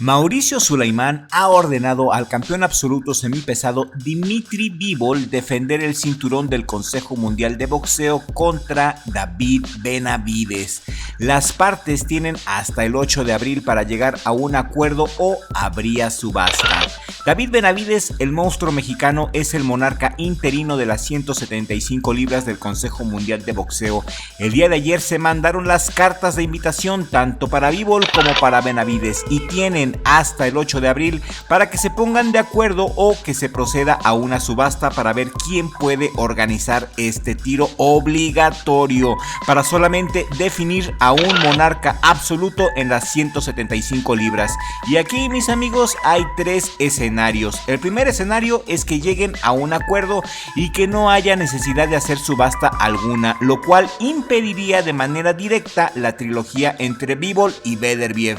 Mauricio Sulaimán ha ordenado al campeón absoluto semipesado Dimitri Bivol defender el cinturón del Consejo Mundial de Boxeo contra David Benavides. Las partes tienen hasta el 8 de abril para llegar a un acuerdo o habría subasta. David Benavides, el monstruo mexicano, es el monarca interino de las 175 libras del Consejo Mundial de Boxeo. El día de ayer se mandaron las cartas de invitación tanto para Bivol como para Benavides y tienen hasta el 8 de abril para que se pongan de acuerdo o que se proceda a una subasta para ver quién puede organizar este tiro obligatorio para solamente definir a un monarca absoluto en las 175 libras. Y aquí, mis amigos, hay tres escenarios. El primer escenario es que lleguen a un acuerdo y que no haya necesidad de hacer subasta alguna, lo cual impediría de manera directa la trilogía entre Bivol y Beterbiev.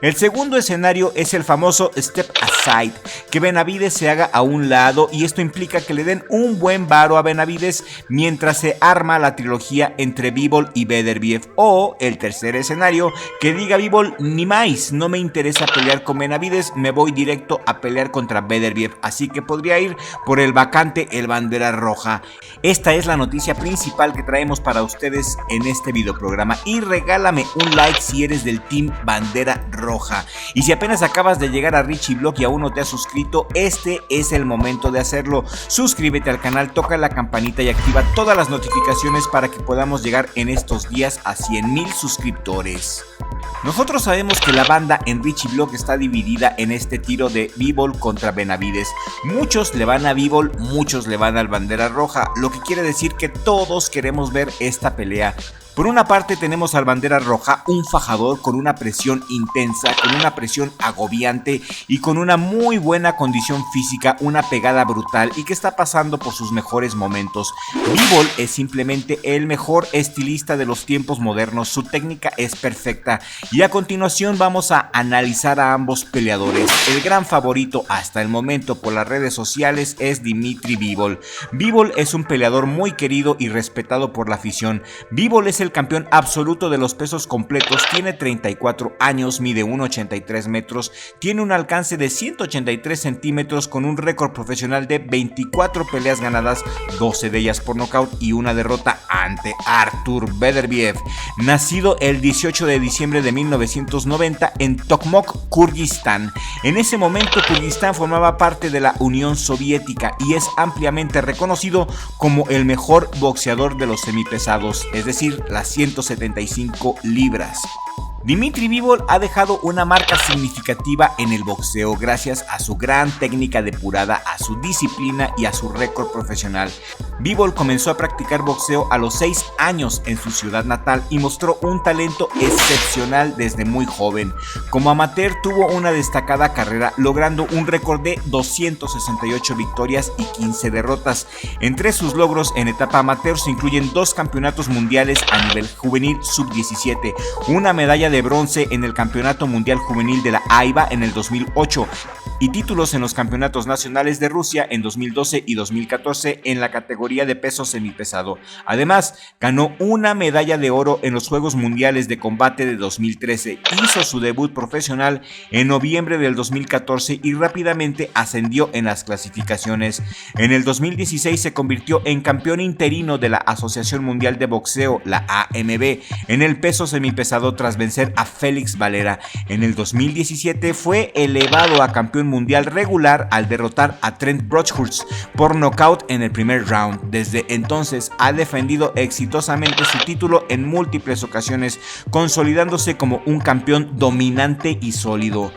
El segundo escenario es el famoso step aside, que Benavides se haga a un lado y esto implica que le den un buen varo a Benavides mientras se arma la trilogía entre Bivol y Beterbiev. O el tercer escenario, que diga Bivol, ni más, no me interesa pelear con Benavides, me voy directo a pelear contra Beterbiev, así que podría ir por el vacante el bandera roja. Esta es la noticia principal que traemos para ustedes en este videoprograma y regálame un like si eres del team bandera roja. Y si apenas acabas de llegar a Richie Blog y aún no te has suscrito, este es el momento de hacerlo. Suscríbete al canal, toca la campanita y activa todas las notificaciones para que podamos llegar en estos días a 100,000 suscriptores. Nosotros sabemos que la banda en Richie Blog está dividida en este tiro de Bivol contra Benavides. Muchos le van a Bivol, muchos le van al bandera roja, lo que quiere decir que todos queremos ver esta pelea. Por una parte tenemos al bandera roja, un fajador con una presión intensa, con una presión agobiante y con una muy buena condición física, una pegada brutal y que está pasando por sus mejores momentos. Bivol es simplemente el mejor estilista de los tiempos modernos, su técnica es perfecta y a continuación vamos a analizar a ambos peleadores. El gran favorito hasta el momento por las redes sociales es Dimitri Bivol. Bivol es un peleador muy querido y respetado por la afición. Bivol es el campeón absoluto de los pesos completos, tiene 34 años, mide 1,83 metros, tiene un alcance de 183 centímetros con un récord profesional de 24 peleas ganadas, 12 de ellas por nocaut y una derrota ante Artur Beterbiev. Nacido el 18 de diciembre de 1990 en Tokmok, Kirguistán. En ese momento Kirguistán formaba parte de la Unión Soviética y es ampliamente reconocido como el mejor boxeador de los semipesados, es decir, las 175 libras. Dimitri Bivol ha dejado una marca significativa en el boxeo gracias a su gran técnica depurada, a su disciplina y a su récord profesional. Bivol comenzó a practicar boxeo a los 6 años en su ciudad natal y mostró un talento excepcional desde muy joven. Como amateur tuvo una destacada carrera logrando un récord de 268 victorias y 15 derrotas. Entre sus logros en etapa amateur se incluyen 2 campeonatos mundiales a nivel juvenil sub-17, una medalla de bronce en el Campeonato Mundial Juvenil de la AIBA en el 2008 y títulos en los campeonatos nacionales de Rusia en 2012 y 2014 en la categoría de peso semipesado. Además, ganó una medalla de oro en los Juegos Mundiales de Combate de 2013, hizo su debut profesional en noviembre del 2014 y rápidamente ascendió en las clasificaciones. En el 2016 se convirtió en campeón interino de la Asociación Mundial de Boxeo, la AMB, en el peso semipesado tras vencer a Félix Valera. En el 2017 fue elevado a campeón mundial regular al derrotar a Trent Brochurst por nocaut en el primer round. Desde entonces ha defendido exitosamente su título en múltiples ocasiones, consolidándose como un campeón dominante y sólido.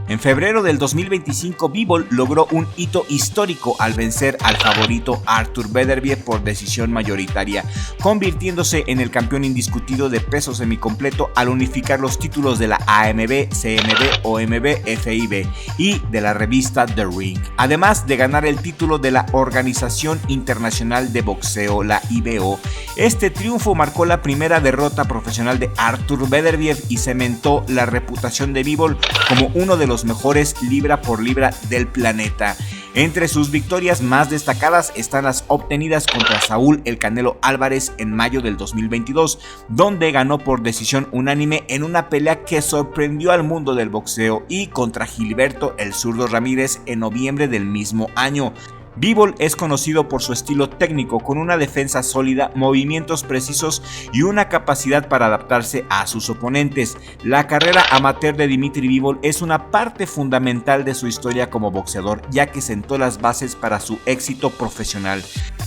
En febrero del 2025, Bivol logró un hito histórico al vencer al favorito Artur Beterbiev por decisión mayoritaria, convirtiéndose en el campeón indiscutido de peso semicompleto al unificar los títulos de la AMB, CMB, OMB, FIB y de la revista The Ring, además de ganar el título de la Organización Internacional de Boxeo, la IBO. Este triunfo marcó la primera derrota profesional de Artur Beterbiev y cementó la reputación de Bivol como uno de los los mejores libra por libra del planeta. Entre sus victorias más destacadas están las obtenidas contra Saúl El Canelo Álvarez en mayo del 2022, donde ganó por decisión unánime en una pelea que sorprendió al mundo del boxeo, y contra Gilberto El Zurdo Ramírez en noviembre del mismo año. Bivol es conocido por su estilo técnico, con una defensa sólida, movimientos precisos y una capacidad para adaptarse a sus oponentes. La carrera amateur de Dimitri Bivol es una parte fundamental de su historia como boxeador, ya que sentó las bases para su éxito profesional.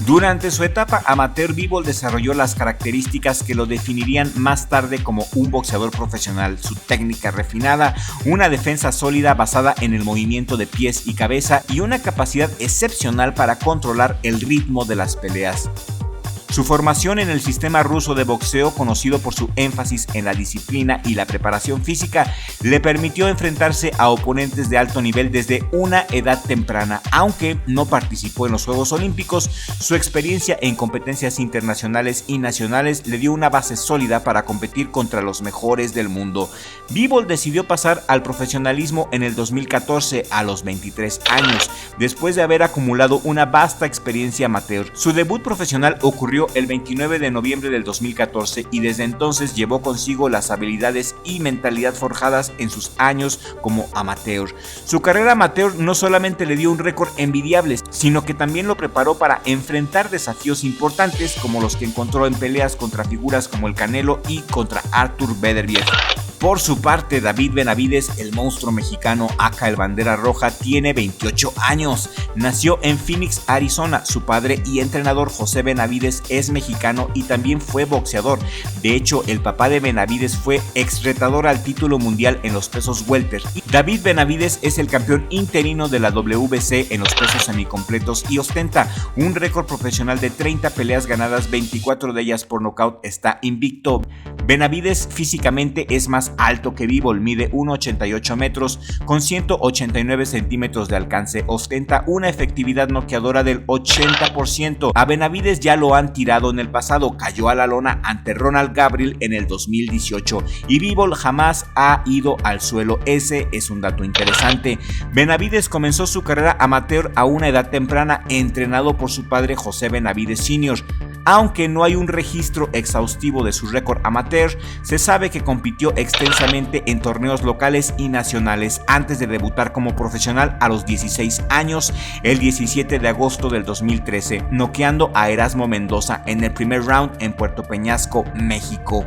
Durante su etapa amateur, Bivol desarrolló las características que lo definirían más tarde como un boxeador profesional: su técnica refinada, una defensa sólida basada en el movimiento de pies y cabeza y una capacidad excepcional para controlar el ritmo de las peleas. Su formación en el sistema ruso de boxeo, conocido por su énfasis en la disciplina y la preparación física, le permitió enfrentarse a oponentes de alto nivel desde una edad temprana. Aunque no participó en los Juegos Olímpicos, su experiencia en competencias internacionales y nacionales le dio una base sólida para competir contra los mejores del mundo. Bivol decidió pasar al profesionalismo en el 2014 a los 23 años, después de haber acumulado una vasta experiencia amateur. Su debut profesional ocurrió el 29 de noviembre del 2014 y desde entonces llevó consigo las habilidades y mentalidad forjadas en sus años como amateur. Su carrera amateur no solamente le dio un récord envidiable, sino que también lo preparó para enfrentar desafíos importantes como los que encontró en peleas contra figuras como el Canelo y contra Artur Beterbiev. Por su parte, David Benavides, el monstruo mexicano aka el Bandera Roja, tiene 28 años. Nació en Phoenix, Arizona. Su padre y entrenador, José Benavides, es mexicano y también fue boxeador. De hecho, el papá de Benavides fue exretador al título mundial en los pesos welter. David Benavides es el campeón interino de la WBC en los pesos semicompletos y ostenta un récord profesional de 30 peleas ganadas, 24 de ellas por nocaut. Está invicto. Benavides físicamente es más alto que Bivol, mide 1,88 metros con 189 centímetros de alcance, ostenta una efectividad noqueadora del 80%. A Benavides ya lo han tirado en el pasado, cayó a la lona ante Ronald Gabriel en el 2018 y Bivol jamás ha ido al suelo. Ese es un dato interesante. Benavides comenzó su carrera amateur a una edad temprana, entrenado por su padre José Benavides Sr. Aunque no hay un registro exhaustivo de su récord amateur, se sabe que compitió extensamente en torneos locales y nacionales antes de debutar como profesional a los 16 años, el 17 de agosto del 2013, noqueando a Erasmo Mendoza en el primer round en Puerto Peñasco, México.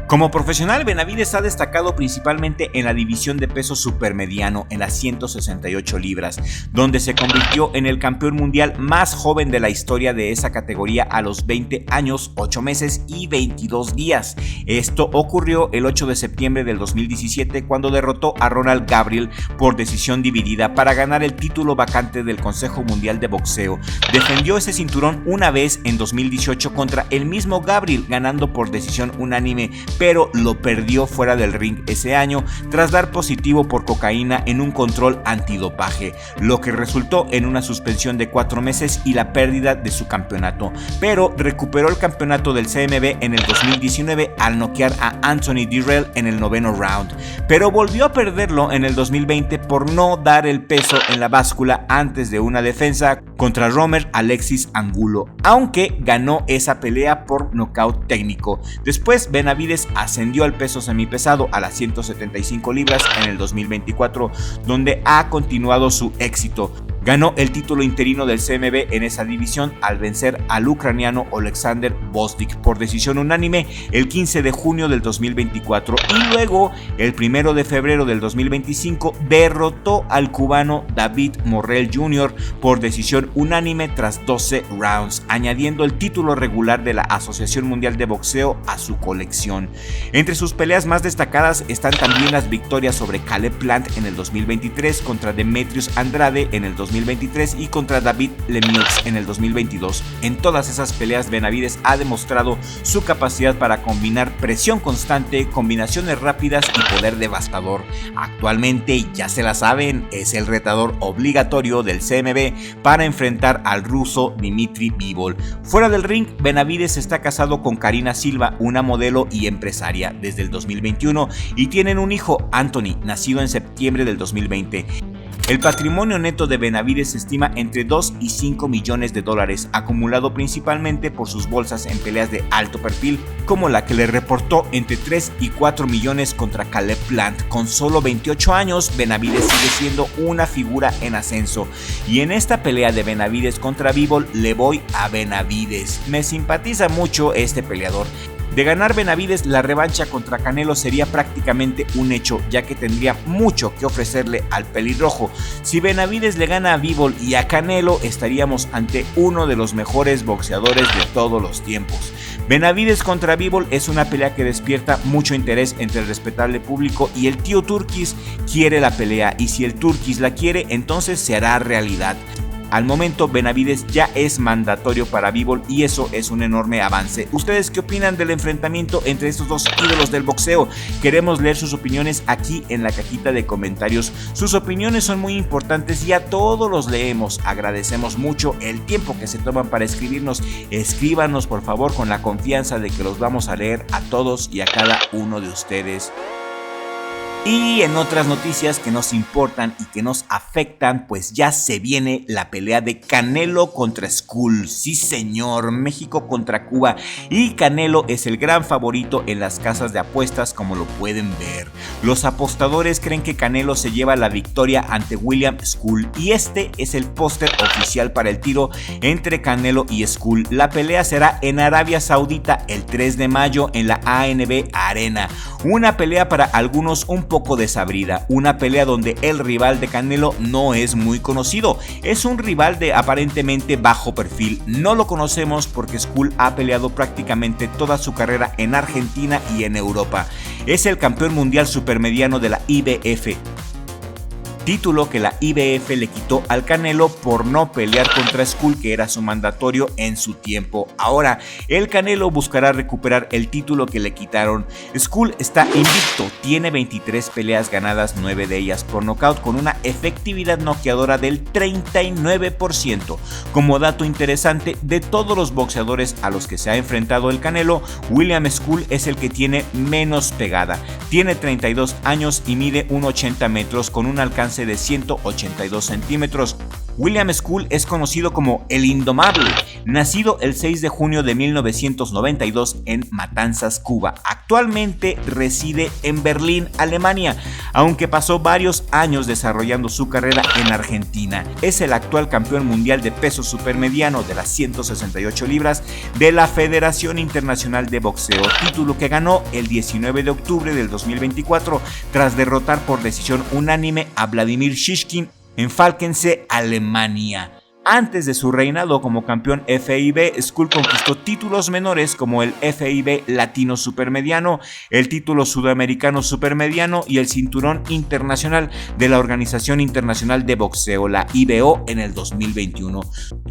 Como profesional, Benavides ha destacado principalmente en la división de peso supermediano, en las 168 libras, donde se convirtió en el campeón mundial más joven de la historia de esa categoría a los 20 años, 8 meses y 22 días. Esto ocurrió el 8 de septiembre del 2017, cuando derrotó a Ronald Gabriel por decisión dividida para ganar el título vacante del Consejo Mundial de Boxeo. Defendió ese cinturón una vez en 2018 contra el mismo Gabriel, ganando por decisión unánime, pero lo perdió fuera del ring ese año tras dar positivo por cocaína en un control antidopaje, lo que resultó en una suspensión de 4 meses y la pérdida de su campeonato. Pero recuperó el campeonato del CMB en el 2019 al noquear a Anthony Dirrell en el 9º round, pero volvió a perderlo en el 2020 por no dar el peso en la báscula antes de una defensa contra Romer Alexis Angulo, aunque ganó esa pelea por nocaut técnico. Después, Benavides ascendió al peso semipesado a las 175 libras en el 2024, donde ha continuado su éxito. Ganó el título interino del CMB en esa división al vencer al ucraniano Oleksandr Bosdik por decisión unánime el 15 de junio del 2024, y luego el 1 de febrero del 2025 derrotó al cubano David Morrell Jr. por decisión unánime tras 12 rounds, añadiendo el título regular de la Asociación Mundial de Boxeo a su colección. Entre sus peleas más destacadas están también las victorias sobre Caleb Plant en el 2023 contra Demetrius Andrade en el 2024 2023 y contra David Lemieux en el 2022. En todas esas peleas Benavidez ha demostrado su capacidad para combinar presión constante, combinaciones rápidas y poder devastador. Actualmente, ya se la saben, es el retador obligatorio del CMB para enfrentar al ruso Dmitry Bivol. Fuera del ring, Benavidez está casado con Karina Silva, una modelo y empresaria, desde el 2021 y tienen un hijo, Anthony, nacido en septiembre del 2020. El patrimonio neto de Benavidez se estima entre 2 y 5 millones de dólares, acumulado principalmente por sus bolsas en peleas de alto perfil, como la que le reportó entre 3 y 4 millones contra Caleb Plant. Con solo 28 años, Benavidez sigue siendo una figura en ascenso. Y en esta pelea de Benavidez contra Bivol, le voy a Benavidez. Me simpatiza mucho este peleador. De ganar Benavidez, la revancha contra Canelo sería prácticamente un hecho, ya que tendría mucho que ofrecerle al pelirrojo. Si Benavidez le gana a Bivol y a Canelo, estaríamos ante uno de los mejores boxeadores de todos los tiempos. Benavidez contra Bivol es una pelea que despierta mucho interés entre el respetable público y el tío Turkis quiere la pelea, y si el Turkis la quiere, entonces se hará realidad. Al momento, Benavidez ya es mandatorio para Bivol y eso es un enorme avance. ¿Ustedes qué opinan del enfrentamiento entre estos dos ídolos del boxeo? Queremos leer sus opiniones aquí en la cajita de comentarios. Sus opiniones son muy importantes y a todos los leemos. Agradecemos mucho el tiempo que se toman para escribirnos. Escríbanos por favor con la confianza de que los vamos a leer a todos y a cada uno de ustedes. Y en otras noticias que nos importan y que nos afectan, pues ya se viene la pelea de Canelo contra Skull. Sí señor, México contra Cuba, y Canelo es el gran favorito en las casas de apuestas, como lo pueden ver. Los apostadores creen que Canelo se lleva la victoria ante William Skull, y este es el póster oficial para el tiro entre Canelo y Skull. La pelea será en Arabia Saudita el 3 de mayo en la ANB Arena. Una pelea para algunos un poco desabrida, una pelea donde el rival de Canelo no es muy conocido, es un rival de aparentemente bajo perfil, no lo conocemos porque Skull ha peleado prácticamente toda su carrera en Argentina y en Europa, es el campeón mundial supermediano de la IBF, título que la IBF le quitó al Canelo por no pelear contra Skull, que era su mandatorio en su tiempo. Ahora, el Canelo buscará recuperar el título que le quitaron. Skull está invicto, tiene 23 peleas ganadas, 9 de ellas por nocaut, con una efectividad noqueadora del 39%. Como dato interesante, de todos los boxeadores a los que se ha enfrentado el Canelo, William Skull es el que tiene menos pegada. Tiene 32 años y mide 1,80 metros con un alcance de 182 centímetros. William Skull es conocido como el Indomable, nacido el 6 de junio de 1992 en Matanzas, Cuba. Actualmente reside en Berlín, Alemania, aunque pasó varios años desarrollando su carrera en Argentina. Es el actual campeón mundial de peso supermediano de las 168 libras de la Federación Internacional de Boxeo, título que ganó el 19 de octubre del 2024 tras derrotar por decisión unánime a Vladimir Shishkin en Falkensee, Alemania. Antes de su reinado como campeón FIB, Skull conquistó títulos menores como el FIB Latino Supermediano, el título Sudamericano Supermediano y el cinturón internacional de la Organización Internacional de Boxeo, la IBO, en el 2021.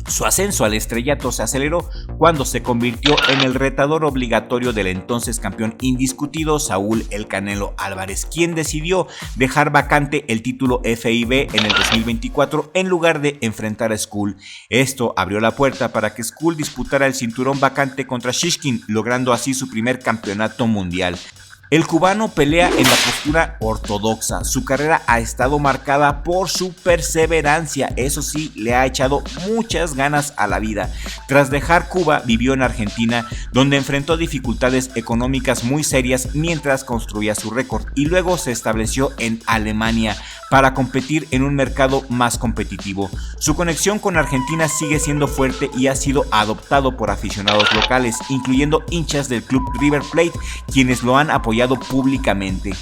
Su ascenso al estrellato se aceleró cuando se convirtió en el retador obligatorio del entonces campeón indiscutido Saúl El Canelo Álvarez, quien decidió dejar vacante el título FIB en el 2024 en lugar de enfrentar a Skull. Esto abrió la puerta para que Skull disputara el cinturón vacante contra Shishkin, logrando así su primer campeonato mundial. El cubano pelea en la postura ortodoxa. Su carrera ha estado marcada por su perseverancia. Eso sí, le ha echado muchas ganas a la vida. Tras dejar Cuba, vivió en Argentina, donde enfrentó dificultades económicas muy serias mientras construía su récord, y luego se estableció en Alemania para competir en un mercado más competitivo. Su conexión con Argentina sigue siendo fuerte y ha sido adoptado por aficionados locales, incluyendo hinchas del club River Plate, quienes lo han apoyado públicamente.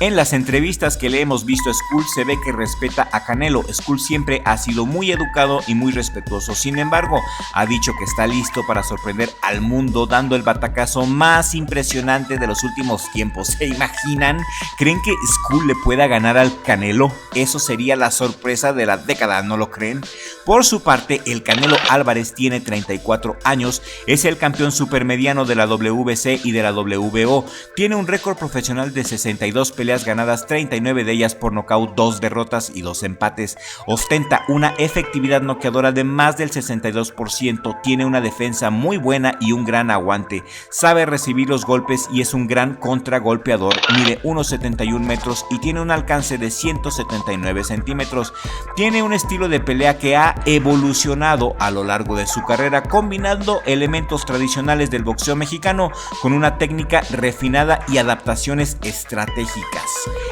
En las entrevistas que le hemos visto a Skull se ve que respeta a Canelo. Skull siempre ha sido muy educado y muy respetuoso. Sin embargo, ha dicho que está listo para sorprender al mundo dando el batacazo más impresionante de los últimos tiempos. ¿Se imaginan? ¿Creen que Skull le pueda ganar al Canelo? Eso sería la sorpresa de la década, ¿no lo creen? Por su parte, el Canelo Álvarez tiene 34 años, es el campeón supermediano de la WBC y de la WBO. Tiene un récord profesional de 62 peleas ganadas, 39 de ellas por nocaut, 2 derrotas y 2 empates. Ostenta una efectividad noqueadora de más del 62%, tiene una defensa muy buena y un gran aguante. Sabe recibir los golpes y es un gran contragolpeador. Mide 1,71 metros y tiene un alcance de 179 centímetros. Tiene un estilo de pelea que ha evolucionado a lo largo de su carrera, combinando elementos tradicionales del boxeo mexicano con una técnica refinada y adaptaciones estratégicas.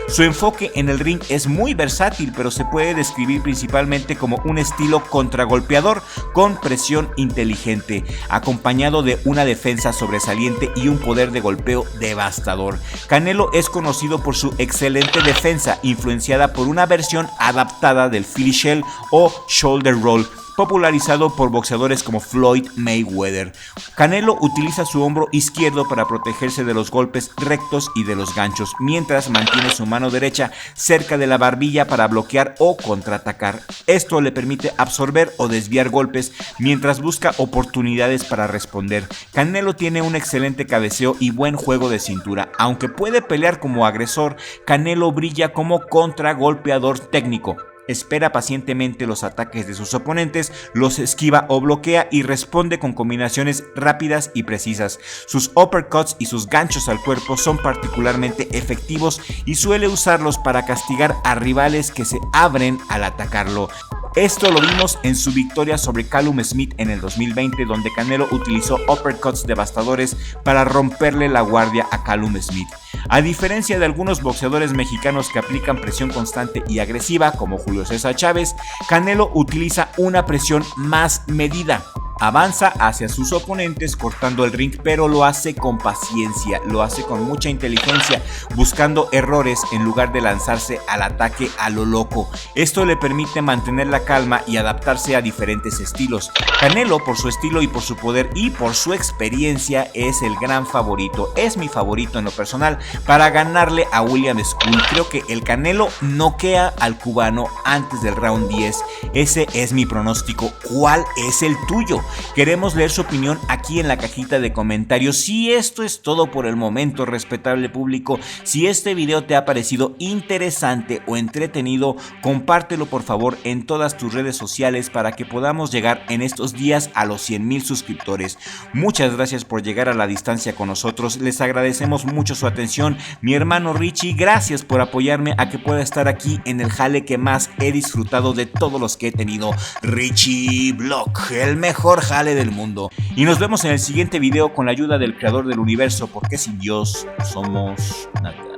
Su enfoque en el ring es muy versátil, pero se puede describir principalmente como un estilo contragolpeador con presión inteligente, acompañado de una defensa sobresaliente y un poder de golpeo devastador. Canelo es conocido por su excelente defensa, influenciada por una versión adaptada del Philly Shell o Shoulder Roll, popularizado por boxeadores como Floyd Mayweather. Canelo utiliza su hombro izquierdo para protegerse de los golpes rectos y de los ganchos, mientras mantiene su mano derecha cerca de la barbilla para bloquear o contraatacar. Esto le permite absorber o desviar golpes mientras busca oportunidades para responder. Canelo tiene un excelente cabeceo y buen juego de cintura. Aunque puede pelear como agresor, Canelo brilla como contragolpeador técnico. Espera pacientemente los ataques de sus oponentes, los esquiva o bloquea y responde con combinaciones rápidas y precisas. Sus uppercuts y sus ganchos al cuerpo son particularmente efectivos y suele usarlos para castigar a rivales que se abren al atacarlo. Esto lo vimos en su victoria sobre Callum Smith en el 2020, donde Canelo utilizó uppercuts devastadores para romperle la guardia a Callum Smith. A diferencia de algunos boxeadores mexicanos que aplican presión constante y agresiva, como Julio César Chávez, Canelo utiliza una presión más medida. Avanza hacia sus oponentes cortando el ring, pero lo hace con paciencia, lo hace con mucha inteligencia, buscando errores en lugar de lanzarse al ataque a lo loco. Esto le permite mantener la calma y adaptarse a diferentes estilos. Canelo, por su estilo y por su poder y por su experiencia, es el gran favorito. Es mi favorito en lo personal para ganarle a William Skull. Creo que el Canelo noquea al cubano antes del round 10. Ese es mi pronóstico. ¿Cuál es el tuyo? Queremos leer su opinión aquí en la cajita de comentarios. Si esto es todo por el momento, respetable público, si este video te ha parecido interesante o entretenido, compártelo por favor en todas tus redes sociales para que podamos llegar en estos días a los 100,000 suscriptores. Muchas gracias por llegar a la distancia con nosotros, les agradecemos mucho su atención. Mi hermano Richie, gracias por apoyarme a que pueda estar aquí en el jale que más he disfrutado de todos los que he tenido. Richie Vlog, el mejor jale del mundo. Y nos vemos en el siguiente video con la ayuda del creador del universo, porque sin Dios somos nada.